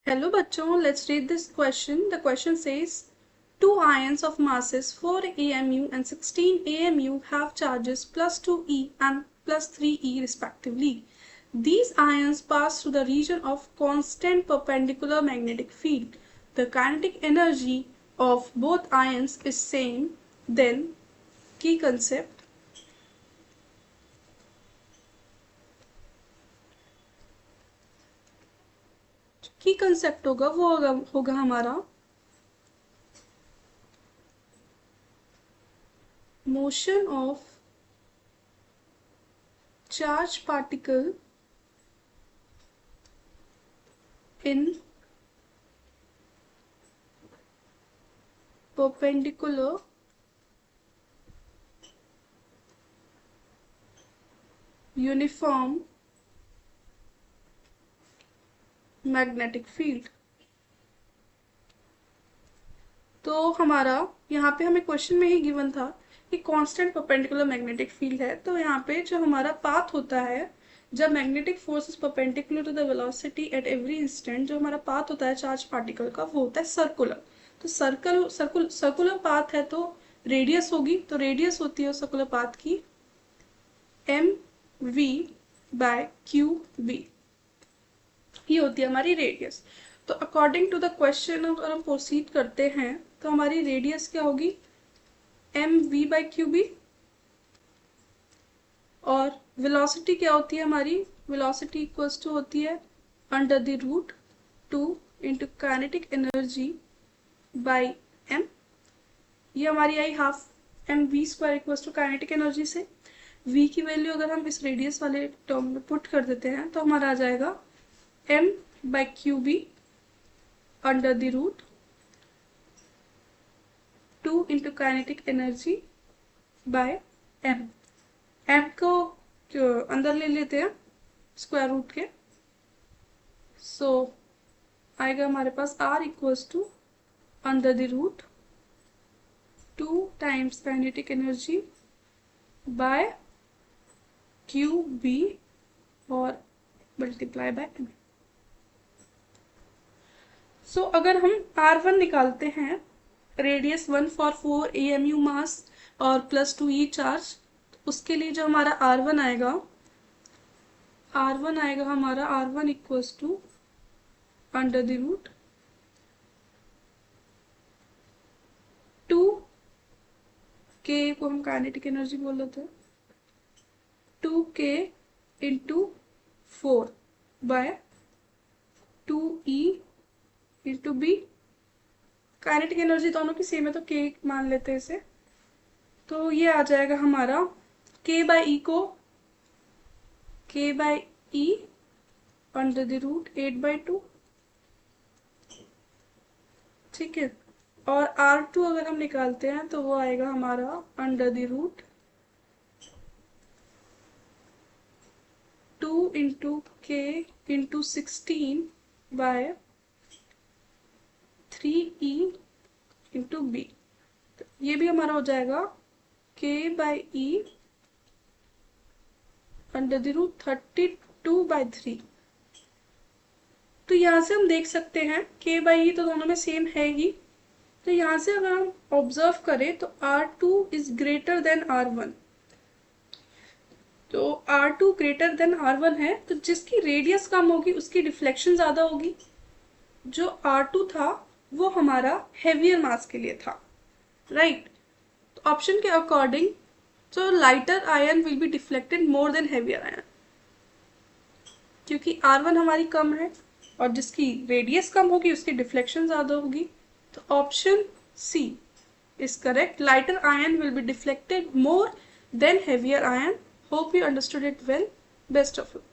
Hello बच्चों, let's read this question. The question says, two ions of masses 4 AMU and 16 AMU have charges plus 2e and plus 3e respectively. These ions pass through the region of constant perpendicular magnetic field. The kinetic energy of both ions is same. Then, key concept. की concept होगा वो होगा हमारा motion of charge particle in perpendicular uniform magnetic field. तो हमारा यहाँ पे हमें क्वेश्चन में ही गिवन था कि कांस्टेंट परपेंडिकुलर मैग्नेटिक फील्ड है, तो यहाँ पे जो हमारा पाथ होता है जब magnetic force is perpendicular to the velocity at every instant, जो हमारा पाथ होता है चार्ज पार्टिकल का वो होता है सर्कुलर। तो सर्कुलर पाथ है तो रेडियस होगी, तो रेडियस होती है सर्कुलर पाथ की M V by Q B, ये होती है हमारी रेडियस। तो अकॉर्डिंग टू द क्वेश्चन अगर हम प्रोसीड करते हैं तो हमारी रेडियस क्या होगी M V by Q B, और वेलोसिटी क्या होती है हमारी, वेलोसिटी इक्वल्स टू होती है under the root 2 into kinetic energy by M. ये हमारी I half M V square equals to kinetic energy से v की वैल्यू अगर हम इस रेडियस वाले टर्म में पुट कर देते हैं तो हमारा आ जाएगा m by Q B under the root 2 into kinetic energy by m। m को अंदर ले लेते हैं स्क्वायर रूट के, सो आएगा हमारे पास r equals to under the root 2 times kinetic energy by Q B और मल्टीप्लाई बाय m। सो अगर हम R1 निकालते हैं, रेडियस 1 फॉर 4 AMU मास और प्लस 2e चार्ज, उसके लिए जो हमारा R1 आएगा हमारा R1 equals to under the root 2 के को हम काइनेटिक एनर्जी बोल लेते हैं 2k into 4 by 2e into B. Kinetic energy दोनों की सेम है तो k मान लेते हैं इसे, तो ये आ जाएगा हमारा k बाई ई को k by E under the root 8/2, ठीक है। और R2 अगर हम निकालते हैं तो वो आएगा हमारा under the root 2 into k into 16 by 3e into B. ये भी हमारा हो जाएगा k by E under the root 32/3। तो यहाँ से हम देख सकते हैं k बाई ई तो दोनों में सेम है ही, तो यहाँ से अगर हम ऑब्जर्व करें तो R2 is greater than R1, तो R2 ग्रेटर देन R1 है तो जिसकी रेडियस कम होगी उसकी डिफ्लेक्शन ज्यादा होगी। जो R2 था वो हमारा हेवियर मास के लिए था, राइट। तो ऑप्शन के अकॉर्डिंग तो lighter ion will be deflected more than heavier ion, क्योंकि R1 हमारी कम है और जिसकी रेडियस कम होगी उसकी डिफ्लेक्शन ज्यादा होगी। तो option C is correct. Lighter ion will be deflected more than heavier ion. Hope you understood it well. Best of luck.